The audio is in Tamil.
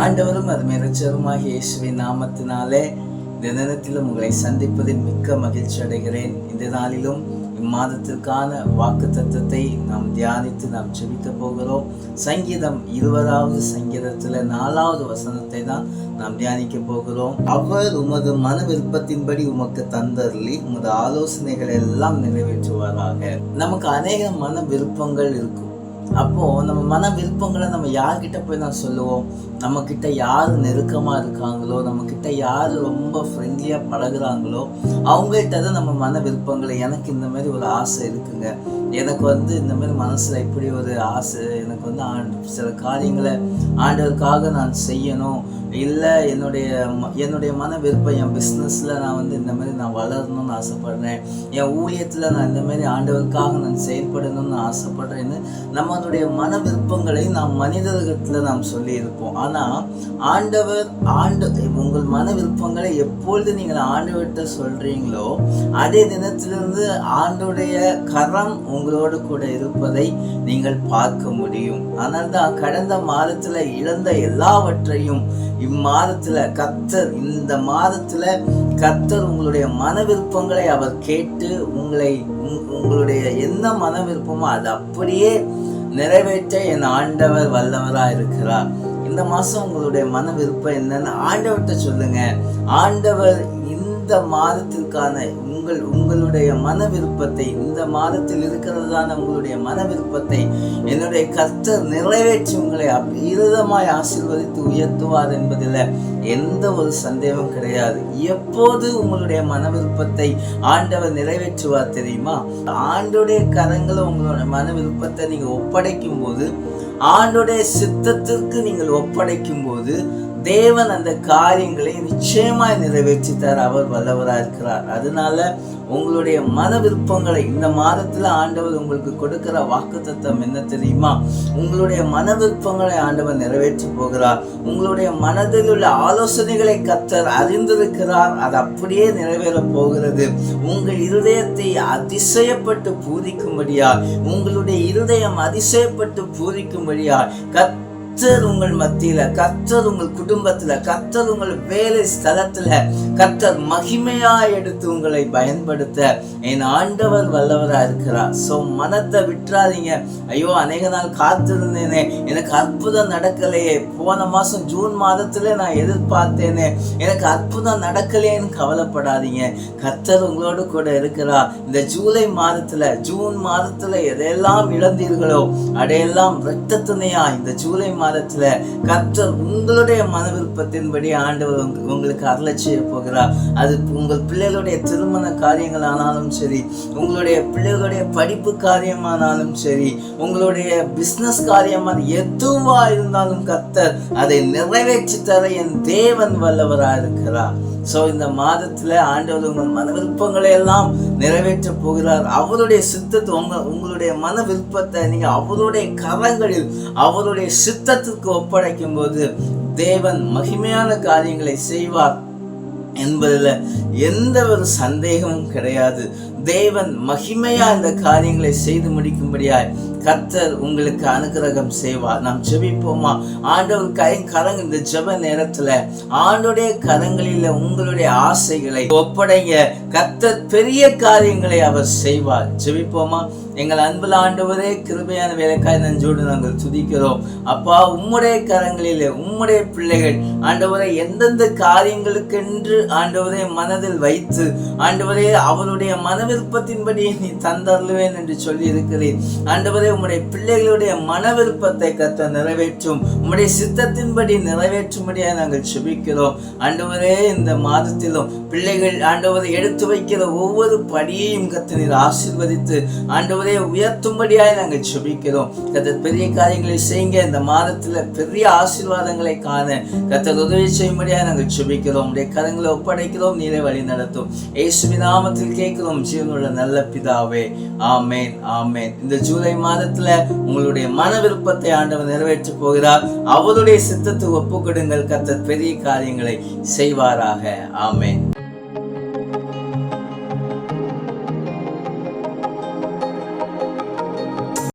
ஆண்டவரும் அது இரட்சகருமாக இயேசுவின் நாமத்தினாலே இந்த நேரத்திலும் உங்களை சந்திப்பதில் மிக்க மகிழ்ச்சி அடைகிறேன். இந்த நாளிலும் இம்மாதத்திற்கான வாக்கு தத்தத்தை நாம் தியானித்து நாம் ஜெபிக்க போகிறோம். சங்கீதம் 20வது சங்கீதத்துல 4வது வசனத்தை தான் நாம் தியானிக்க போகிறோம். அவர் உமது மன விருப்பத்தின்படி உமக்கு தந்தருளி உமது ஆலோசனைகளை எல்லாம் நிறைவேற்றுவாராக. நமக்கு அநேக மன விருப்பங்கள் இருக்கும். அப்போ நம்ம மன விருப்பங்களை நம்ம யார்கிட்ட போய் நான் சொல்லுவோம்? நம்ம கிட்ட யாரு நெருக்கமா இருக்காங்களோ, நம்ம கிட்ட யாரு ரொம்ப ஃப்ரெண்ட்லியா பழகுறாங்களோ அவங்கள்ட்ட தான் நம்ம மன விருப்பங்களை, எனக்கு இந்த மாதிரி ஒரு ஆசை இருக்குங்க, எனக்கு இந்த மாதிரி மனசுல இப்படி ஒரு ஆசை, எனக்கு சில காரியங்களை ஆண்டவருக்காக நான் செய்யணும், இல்லை என்னுடைய மன விருப்பம், என் பிஸ்னஸ்ல நான் இந்த மாதிரி நான் வளரணும்னு ஆசைப்படுறேன், என் ஊழியத்துல நான் இந்த மாதிரி ஆண்டவருக்காக நான் செயல்படணும்னு ஆசைப்படுறேன்னு நம்மளுடைய மன விருப்பங்களை நாம் மனிதர்களிடத்துல நாம் சொல்லி இருப்போம். ஆனா உங்கள் மன விருப்பங்களை எப்பொழுது நீங்கள் ஆண்டவர்கிட்ட சொல்றீங்களோ அதே தினத்திலிருந்து ஆண்டோடைய கரம் உங்களோடு கூட இருப்பதை நீங்கள் பார்க்க முடியும். ஆனால் தான் கடந்த மாதத்துல இழந்த எல்லாவற்றையும் இம்மாதத்துல இந்த மாதத்துல கர்த்தர் உங்களுடைய மன விருப்பங்களை அவர் கேட்டு உங்களுடைய என்ன மன விருப்பமோ அதை அப்படியே நிறைவேற்ற என் ஆண்டவர் வல்லவரா இருக்கிறார். இந்த மாசம் உங்களுடைய மன விருப்பம் என்னன்னு ஆண்டவர்கிட்ட சொல்லுங்க. ஆண்டவர் இந்த மாதத்திற்கான உங்களுடைய மன விருப்பத்தை, இந்த மாதத்தில் இருக்கிறதான உங்களுடைய மன விருப்பத்தை என்னுடைய கர்த்தர் நிறைவேற்றி உங்களை அபீரமாய் ஆசீர்வதித்து உயர்த்துவார் என்பதில் எந்த ஒரு சந்தேகம் கிடையாது. எப்போது உங்களுடைய மன விருப்பத்தை ஆண்டவர் நிறைவேற்றுவார் தெரியுமா? ஆண்டோடைய கரங்களை உங்களுடைய மன விருப்பத்தை நீங்க ஒப்படைக்கும் போது, ஆண்டோடைய சித்தத்திற்கு நீங்கள் ஒப்படைக்கும் போது தேவன் அந்த காரியங்களை நிச்சயமாய் நிறைவேற்றி தர அவர் வல்லவராக இருக்கிறார். அதனால உங்களுடைய மன விருப்பங்களை இந்த மாதத்துல ஆண்டவர் உங்களுக்கு கொடுக்கிற வாக்குத்தத்தம் என்ன தெரியுமா? உங்களுடைய மன விருப்பங்களை ஆண்டவர் நிறைவேற்றி போகிறார். உங்களுடைய மனதில் உள்ள ஆலோசனைகளை கர்த்தர் அறிந்திருக்கிறார். அது அப்படியே நிறைவேற போகிறது. உங்கள் இருதயத்தை அதிசயப்பட்டு பூரிக்கும்படியா, உங்களுடைய இருதயம் அதிசயப்பட்டு பூரிக்கும்படியா கர்த்தர் உங்கள் மத்தியில, கர்த்தர் உங்கள் குடும்பத்துல, கர்த்தர் உங்கள் வேலை ஸ்தலத்துல கர்த்தர் மகிமையா எடுத்து உங்களை பயன்படுத்த என் ஆண்டவர் வல்லவரா இருக்கிறார். சோ மனத்தை விட்டுறாதீங்க. ஐயோ, அநேக நாள் காத்திருந்தேனே, எனக்கு அற்புதம் நடக்கலையே, போன மாசம் ஜூன் மாதத்துல நான் எதிர்பார்த்தேனே, எனக்கு அற்புதம் நடக்கலையேன்னு கவலைப்படாதீங்க. கர்த்தர் உங்களோடு கூட இருக்கிறார். இந்த ஜூன் மாதத்துல எதையெல்லாம் இழந்தீர்களோ அதையெல்லாம் இரத்த துணையா இந்த ஜூலை மாதத்துல கர்த்தர் உங்களுடைய மன விருப்பத்தின்படி ஆண்டவர் உங்களுக்கு அருளச் செய்ய போகிறார். அது உங்கள் பிள்ளைகளுடைய திருமண காரியங்கள் ஆனாலும் சரி, உங்களுடைய பிள்ளைகளுடைய படிப்பு காரியமானாலும் சரி, உங்களுடைய பிசினஸ் காரியமா எதுவா இருந்தாலும் கர்த்தர் அதை நிறைவேற்றி தர என் தேவன் வல்லவரா இருக்கிறார். சோ இந்த மாதத்துல ஆண்டவர் உங்கள் மன விருப்பங்களை எல்லாம் நிறைவேற்ற போகிறார். அவருடைய சித்தத்தை, உங்களுடைய மன விருப்பத்தை நீங்க அவருடைய கரங்களில் அவருடைய சித்தத்திற்கு ஒப்படைக்கும் போது தேவன் மகிமையான காரியங்களை செய்வார் என்பதில் எந்த ஒரு சந்தேகமும் கிடையாது. தேவன் மகிமையா இந்த காரியங்களை செய்து முடிக்கும்படியாய் கர்த்தர் உங்களுக்கு அனுகிரகம் செய்வார். நாம் ஜெபிப்போமா? ஆண்டவர் கரங்க இந்த ஜெப நேரத்துல ஆண்டோடைய கரங்களில் உங்களுடைய ஆசைகளை ஒப்படைங்க. கர்த்தர் பெரிய காரியங்களை அவர் செய்வார். ஜெபிப்போமா? எங்கள் அன்புல ஆண்டவரே, கிருபையான வேலைக்காய் நன்றோடு நாங்கள் துதிக்கிறோம். அப்பா, உம்முடைய கரங்களிலே உம்முடைய பிள்ளைகள் ஆண்டவரை எந்தெந்த காரியங்களுக்கென்று ஆண்டவரை மனதில் வைத்து ஆண்டவரே அவருடைய மன விருப்பத்தின்படி நீ தந்தருளுவேன் என்று சொல்லி இருக்கிறேன். ஆண்டவரே, உம்முடைய பிள்ளைகளுடைய மன விருப்பத்தை கர்த்தர் நிறைவேற்றும், உம்முடைய சித்தத்தின்படி நிறைவேற்றும்படியாக நாங்கள் ஜெபிக்கிறோம். ஆண்டவரே, இந்த மாதத்திலும் பிள்ளைகள் ஆண்டவரை எடுத்து வைக்கிற ஒவ்வொரு படியையும் கர்த்தர் நீர் ஆசீர்வதித்து ஆண்டவரே உயர்த்தும்படியாக நாங்கள் ஜெபிக்கிறோம். கர்த்தர் பெரிய காரியங்களை செய்யுங்க. இந்த மாதத்துல பெரிய ஆசீர்வாதங்களை காண கர்த்தர் உதவி செய்யும்படியாக நாங்கள் ஜெபிக்கிறோம். உடைய கரங்களை ஒப்படைக்கிறோம். நீரை வழி நடத்தும். இயேசுவின் நாமத்தில் கேட்கிறோம் ஜீவனுள்ள நல்ல பிதாவே. ஆமேன், ஆமேன். இந்த ஜூலை மாதத்துல உங்களுடைய மன விருப்பத்தை ஆண்டவர் நிறைவேற்ற போகிறார். அவருடைய சித்தத்தை ஒப்புக்கொடுங்கள். கர்த்தர் பெரிய காரியங்களை செய்வாராக. ஆமேன்.